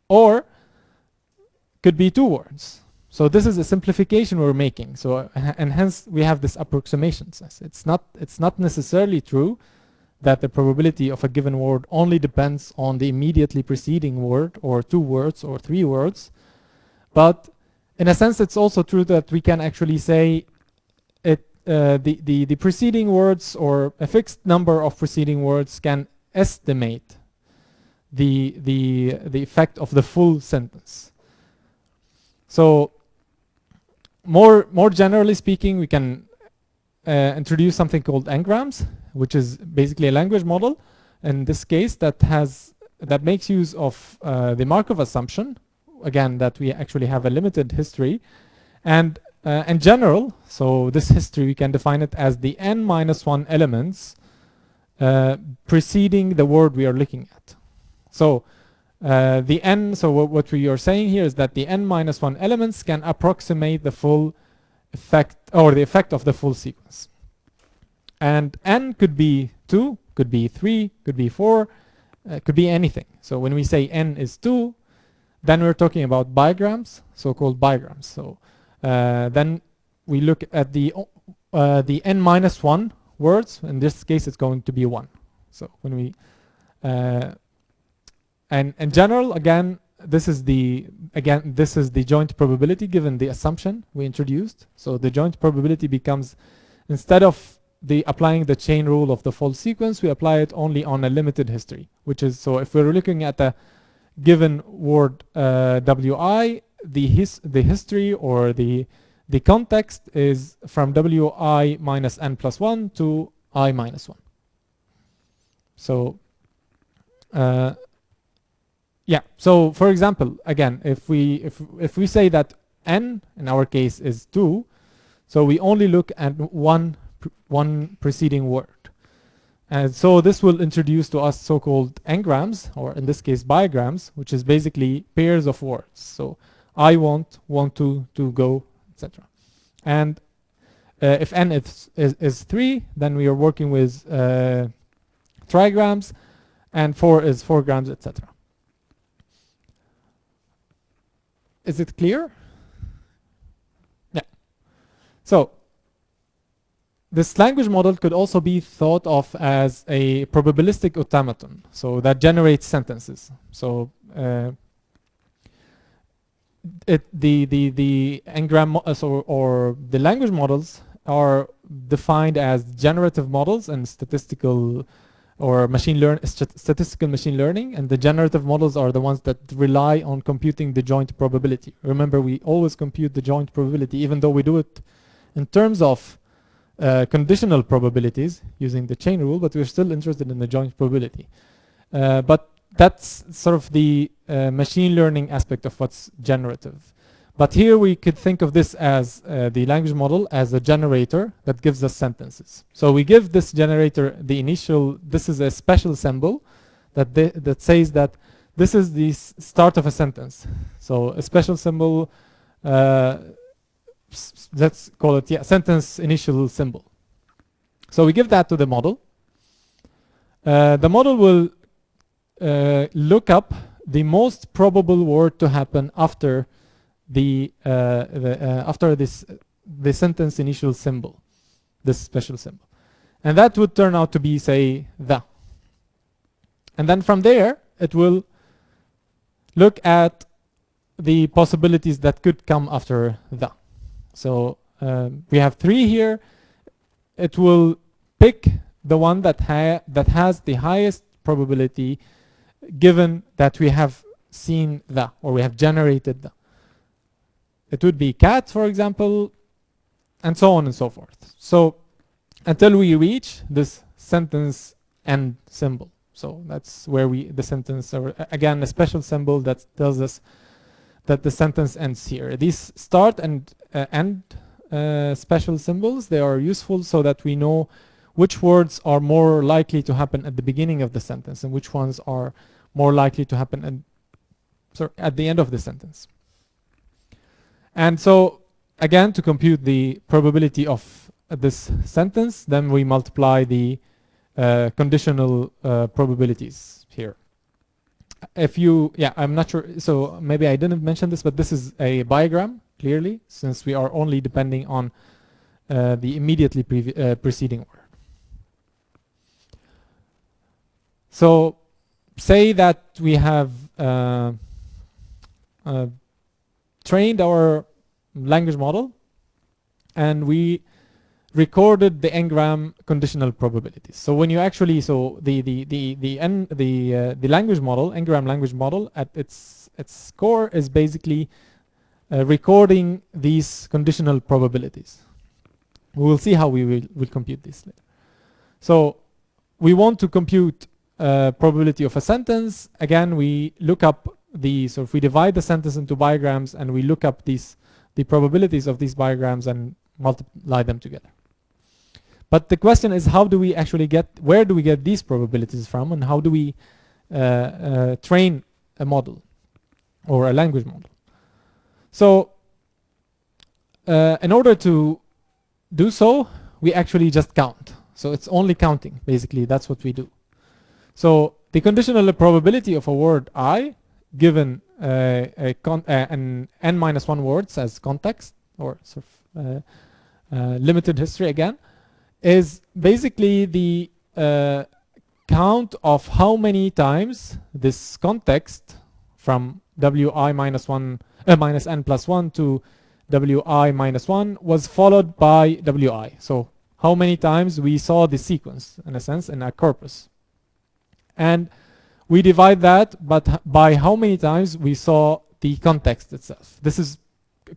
Or could be two words. So this is a simplification we're making. So and hence we have this approximations. It's not necessarily true that the probability of a given word only depends on the immediately preceding word, or two words, or three words. But in a sense, it's also true that we can actually say the preceding words, or a fixed number of preceding words, can estimate the effect of the full sentence. So more generally speaking, we can introduce something called N-Grams, which is basically a language model in this case that makes use of the Markov assumption, again, that we actually have a limited history, and in general, so this history, we can define it as the n-1 elements preceding the word we are looking at. So the n, so what we are saying here is that the n-1 elements can approximate the full effect, or the effect of the full sequence. And n could be 2, could be 3, could be 4, could be anything. So when we say n is 2, then we're talking about bigrams, so-called bigrams. So then we look at the n-1 words. In this case, it's going to be 1. So when we and in general, again, this is the joint probability given the assumption we introduced. So the joint probability becomes, instead of applying the chain rule of the full sequence, we apply it only on a limited history, which is, so if we're looking at a given word wi, the history, or the context is from wi minus n plus 1 to I minus 1. So yeah, so for example, again, if we say that n in our case is 2, so we only look at one preceding word. And so this will introduce to us so-called n-grams, or in this case bigrams, which is basically pairs of words. So I want to go, etc. And if n is 3, then we are working with trigrams, and 4 is 4 grams, etc. Is it clear? Yeah. So this language model could also be thought of as a probabilistic automaton, so that generates sentences. So the n-gram or the language models are defined as generative models and statistical or statistical machine learning, and the generative models are the ones that rely on computing the joint probability. Remember, we always compute the joint probability, even though we do it in terms of conditional probabilities using the chain rule, but we're still interested in the joint probability. But that's sort of the machine learning aspect of what's generative. But here we could think of this as the language model as a generator that gives us sentences. So we give this generator the initial, this is a special symbol that says that this is the start of a sentence. So a special symbol, let's call it, yeah, sentence initial symbol. So we give that to the model. The model will look up the most probable word to happen after the sentence initial symbol, this special symbol, and that would turn out to be, say, the. And then from there, it will look at the possibilities that could come after the. So we have 3 here. It will pick the one that has the highest probability, given that we have seen the, or we have generated the. It would be cat, for example, and so on and so forth. So until we reach this sentence end symbol. So that's where the sentence, or again, a special symbol that tells us that the sentence ends here. These start and end special symbols, they are useful so that we know which words are more likely to happen at the beginning of the sentence and which ones are more likely to happen at the end of the sentence. And so, again, to compute the probability of this sentence, then we multiply the conditional probabilities here. If you, yeah, I'm not sure, so maybe I didn't mention this, but this is a bigram, clearly, since we are only depending on the immediately preceding word. So, say that we have trained our language model and we recorded the N-gram conditional probabilities. So when you actually, so the language model, N-gram language model, at its core is basically recording these conditional probabilities. We will see how we will compute this later. So we want to compute probability of a sentence. Again, we look up so if we divide the sentence into bigrams and we look up the probabilities of these bigrams and multiply them together. But the question is, how do we actually where do we get these probabilities from, and how do we train a model or a language model? So in order to do so, we actually just count. So it's only counting, basically. That's what we do. So the conditional probability of a word I, given an n-1 words as context, or sort of limited history again, is basically the count of how many times this context from wi minus n plus 1 to wi minus 1 was followed by wi. So how many times we saw the sequence, in a sense, in a corpus. And we divide that by how many times we saw the context itself. This is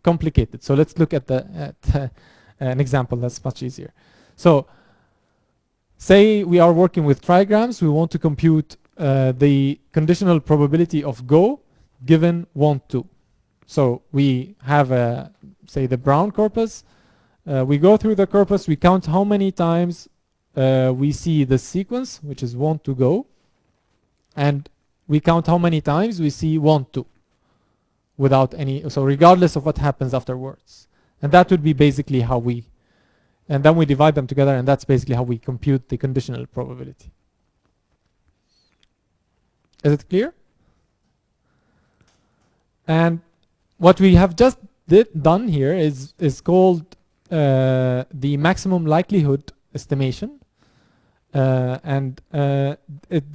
complicated, so let's look at an example that's much easier. So say we are working with trigrams. We want to compute the conditional probability of go given want to. So we have say the brown corpus. We go through the corpus, we count how many times we see the sequence, which is want to go, and we count how many times we see want to without any, so regardless of what happens afterwards. And that would be basically how and then we divide them together, and that's basically how we compute the conditional probability. Is it clear? And what we have just done here is called the maximum likelihood estimation. The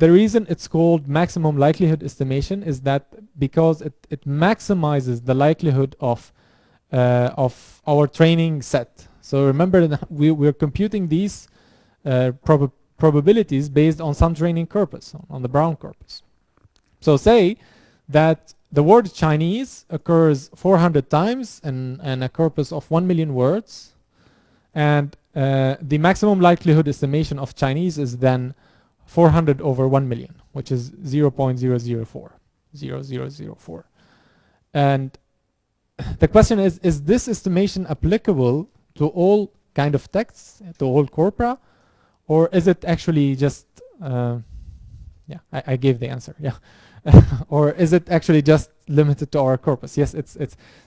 reason it's called maximum likelihood estimation is that because it maximizes the likelihood of our training set. So remember that we're computing these probabilities based on some training corpus, on the brown corpus. So say that the word Chinese occurs 400 times in a corpus of 1 million words, and the maximum likelihood estimation of Chinese is then 400 over 1 million, which is 0.004. And the question is this estimation applicable to all kind of texts, to all corpora, or is it actually just yeah, I gave the answer, yeah. Or is it actually just limited to our corpus? Yes,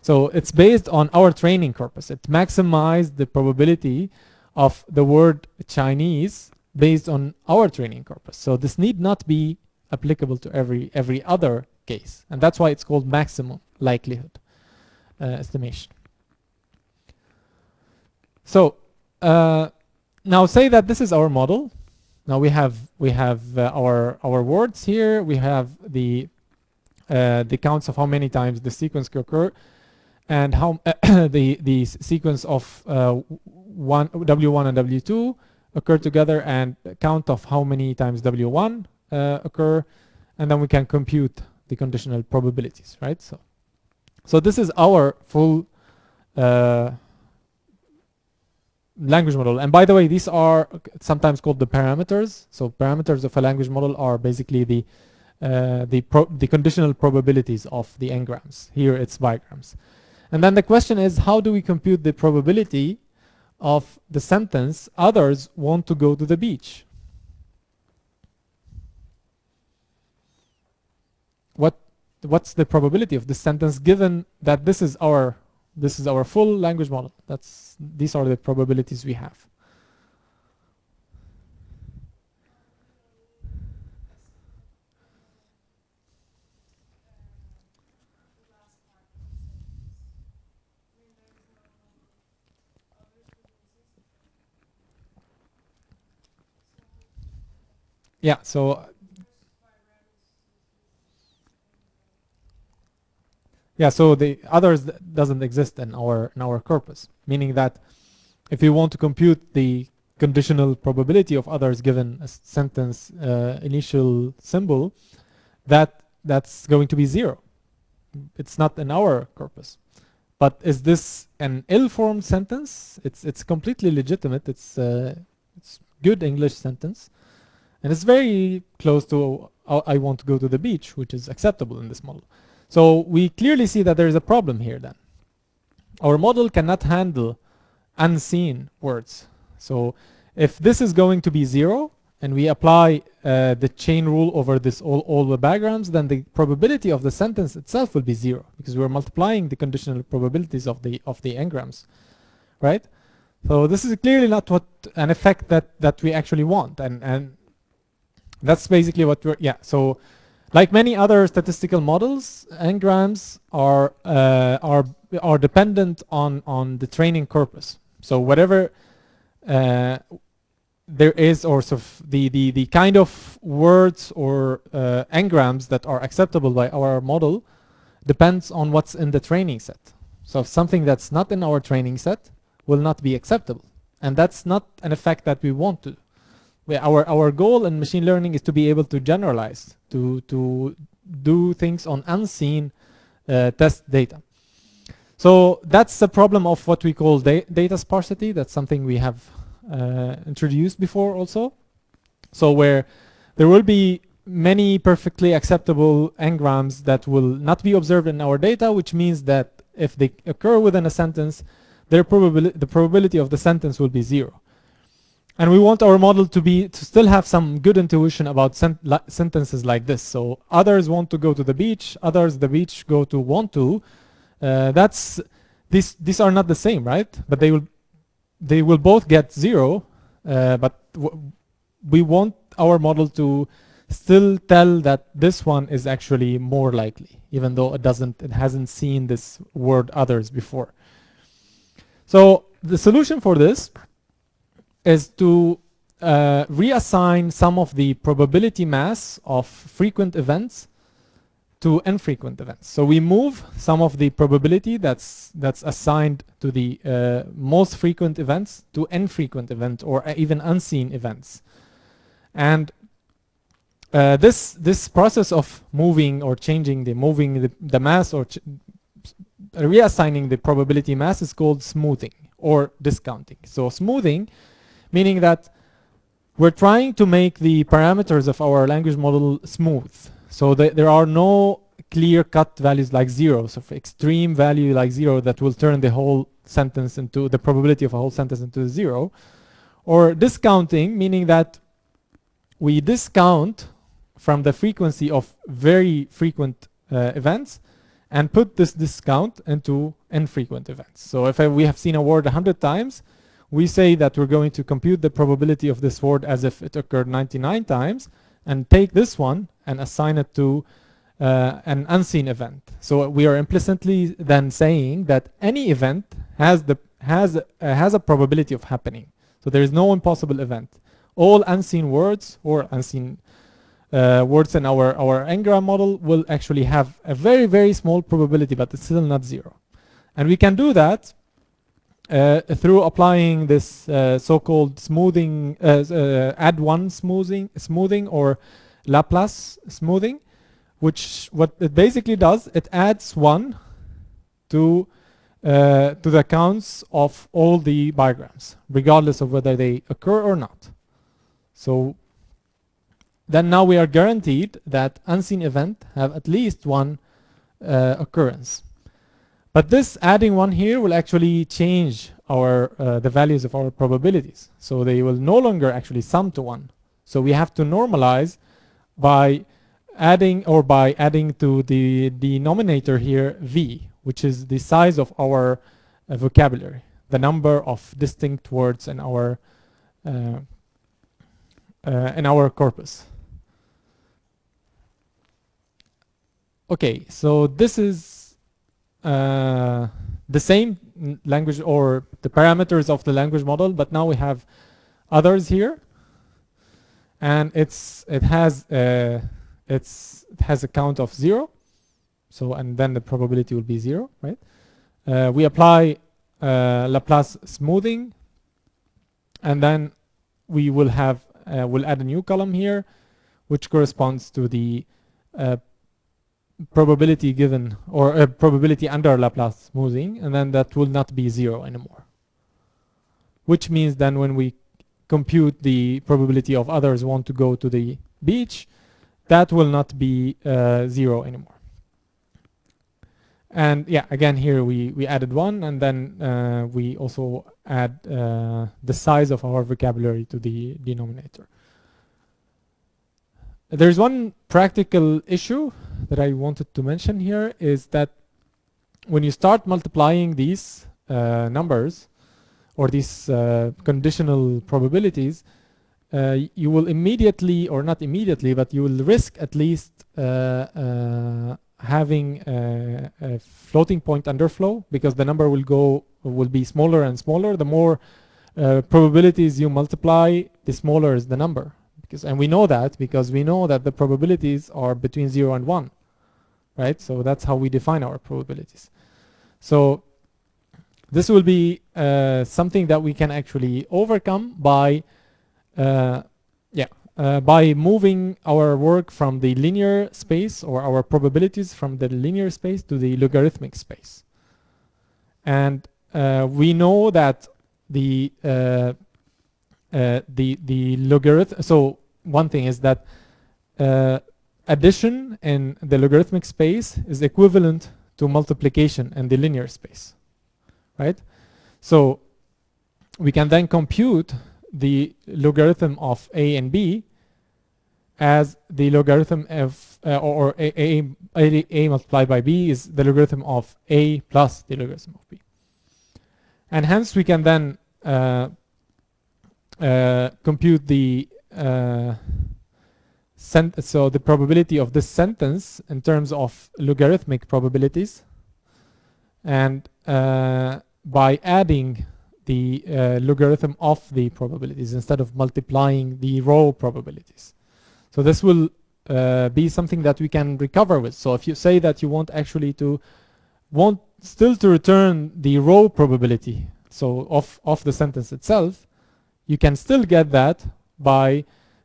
so it's based on our training corpus. It maximized the probability of the word Chinese based on our training corpus. So this need not be applicable to every other case, and that's why it's called maximum likelihood estimation. So now say that this is our model. Now we have our words here. We have the counts of how many times the sequence can occur, and how the sequence of W1 and W2 occur together, and count of how many times W1 occur, and then we can compute the conditional probabilities, right? So this is our full language model. And by the way, these are sometimes called the parameters. So parameters of a language model are basically the conditional probabilities of the N-grams. Here it's bigrams. And then the question is, how do we compute the probability of the sentence others want to go to the beach? What's the probability of this sentence given that this is our full language model? These are the probabilities we have. Yeah, so yeah, so the others doesn't exist in our corpus, meaning that if you want to compute the conditional probability of others given a sentence initial symbol, that's going to be 0. It's not in our corpus. But is this an ill-formed sentence? It's completely legitimate. It's good English sentence, and it's very close to I want to go to the beach, which is acceptable in this model. So we clearly see that there is a problem here then. Our model cannot handle unseen words. So if this is going to be 0, and we apply the chain rule over this all the bigrams, then the probability of the sentence itself will be 0, because we're multiplying the conditional probabilities of the N-grams, right? So this is clearly not an effect that we actually want, and that's basically what we're, yeah. So like many other statistical models, N-grams are dependent on the training corpus. So whatever there is, or sort of the kind of words or N-grams that are acceptable by our model depends on what's in the training set. So something that's not in our training set will not be acceptable, and that's not an effect that we want to. Our goal in machine learning is to be able to generalize, to do things on unseen test data. So that's the problem of what we call data sparsity. That's something we have introduced before also. So where there will be many perfectly acceptable N-grams that will not be observed in our data, which means that if they occur within a sentence, the probability of the sentence will be 0. And we want our model to still have some good intuition about sentences like this. So others want to go to the beach, others the beach want to. These are not the same, right? But they will both get 0. But we want our model to still tell that this one is actually more likely, even though it hasn't seen this word others before. So the solution for this is to reassign some of the probability mass of frequent events to infrequent events. So we move some of the probability that's assigned to the most frequent events to infrequent events, or even unseen events. And this process of moving or changing the mass, or reassigning the probability mass, is called smoothing or discounting. So smoothing, meaning that we're trying to make the parameters of our language model smooth, so that there are no clear-cut values like 0, so for extreme value like 0 that will turn the whole sentence into the probability of a whole sentence into 0, or discounting, meaning that we discount from the frequency of very frequent events and put this discount into infrequent events. So if we have seen a word 100 times, we say that we're going to compute the probability of this word as if it occurred 99 times and take this one and assign it to an unseen event. So we are implicitly then saying that any event has a probability of happening. So there is no impossible event. All unseen words or unseen words in our N-gram model will actually have a very, very small probability, but it's still not 0. And we can do that through applying this so-called smoothing, add-one smoothing or Laplace smoothing, which what it basically does, it adds 1 to the counts of all the bigrams, regardless of whether they occur or not. So then now we are guaranteed that unseen event have at least one occurrence. But this adding 1 here will actually change our the values of our probabilities. So they will no longer actually sum to 1. So we have to normalize by adding to the denominator here v, which is the size of our vocabulary, the number of distinct words in our corpus. Okay, so this is the same language or the parameters of the language model, but now we have others here, and it has a count of 0. So and then the probability will be 0, right? We apply Laplace smoothing, and then we will have we'll add a new column here, which corresponds to the probability given or probability under Laplace smoothing, and then that will not be 0 anymore. Which means then when we compute the probability of others want to go to the beach, that will not be 0 anymore. And yeah, again here we added 1, and then we also add the size of our vocabulary to the denominator. There's one practical issue that I wanted to mention here, is that when you start multiplying these numbers or these conditional probabilities, you will immediately, or not immediately, but you will risk at least having a floating point underflow, because the number will be smaller and smaller. The more probabilities you multiply, the smaller is the number. And we know that because we know that the probabilities are between 0 and 1, right? So that's how we define our probabilities. So this will be something that we can actually overcome by by moving our work from the linear space, or our probabilities from the linear space to the logarithmic space. And we know that the logarithm. So one thing is that addition in the logarithmic space is equivalent to multiplication in the linear space, right? So we can then compute the logarithm of a and b as the logarithm of or a multiplied by b is the logarithm of a plus the logarithm of b, and hence we can then compute the so the probability of this sentence in terms of logarithmic probabilities, and by adding the logarithm of the probabilities instead of multiplying the row probabilities. So this will be something that we can recover with. So if you say that you want actually to still to return the row probability, so of the sentence itself, you can still get that by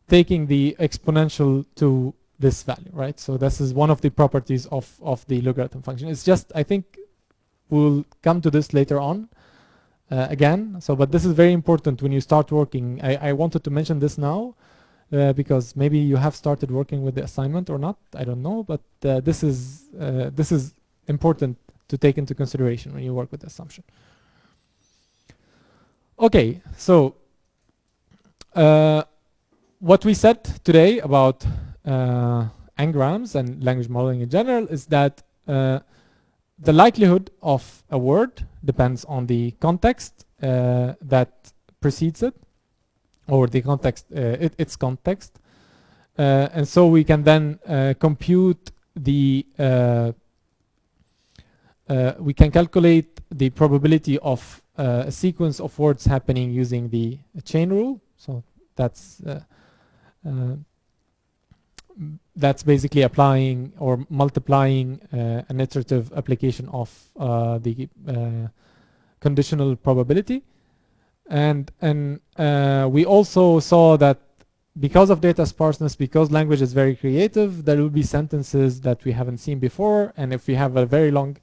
taking the exponential to this value, right? So this is one of the properties of the logarithm function. It's just, I think we'll come to this later on again. So, but this is very important when you start working. I wanted to mention this now. because maybe you have started working with the assignment or not, I don't know, but this is important to take into consideration when you work with the assumption. Okay, so what we said today about N-Grams and language modeling in general is that the likelihood of a word depends on the context that precedes it, or the context, its context, and so we can then compute the we can calculate the probability of a sequence of words happening using the chain rule. So that's basically applying or multiplying an iterative application of the conditional probability. And we also saw that because of data sparseness, because language is very creative, there will be sentences that we haven't seen before, and if we have a very long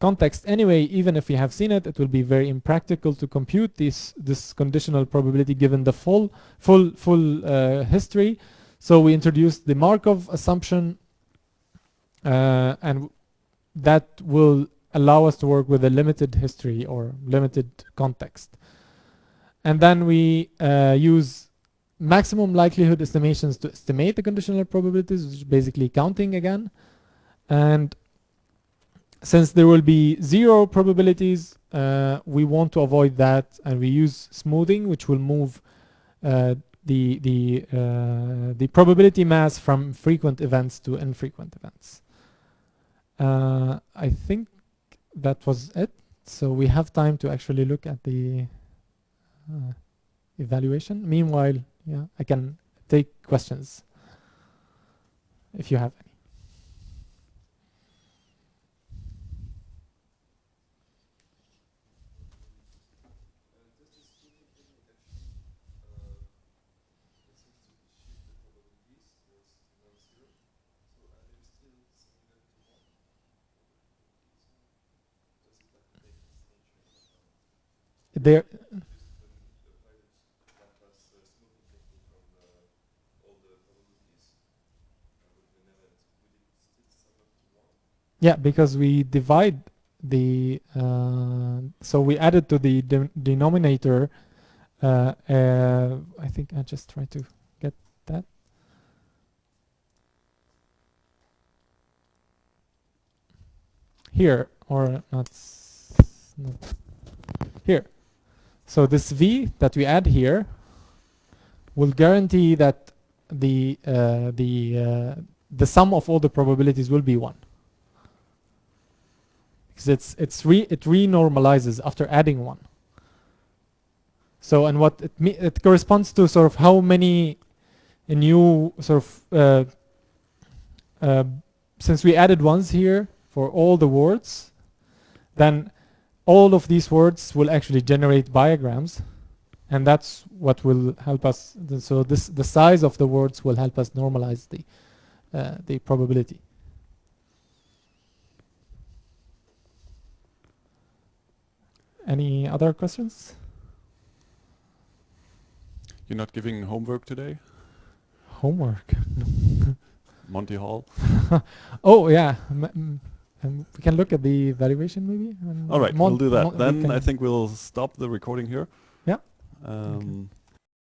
context anyway, even if we have seen it, it will be very impractical to compute this conditional probability given the full history. So we introduced the Markov assumption, and that will allow us to work with a limited history or limited context. And then we use maximum likelihood estimations to estimate the conditional probabilities, which is basically counting again. And since there will be 0 probabilities, we want to avoid that, and we use smoothing, which will move the probability mass from frequent events to infrequent events. I think that was it. So we have time to actually look at the evaluation. Meanwhile, yeah, I can take questions if you have any. There. Yeah, because we divide the so we added to the denominator. I think I just try to get that. Here, or not here. So this v that we add here will guarantee that the sum of all the probabilities will be 1, because it renormalizes after adding 1. So, and what it corresponds to sort of how many new sort of since we added ones here for all the words, then all of these words will actually generate bigrams, and that's what will help us. So the size of the words will help us normalize the probability. Any other questions? You're not giving homework today? Homework? Monty Hall? Oh yeah. We can look at the evaluation maybe. All right, we'll do that. Then I think we'll stop the recording here. Yeah. Okay.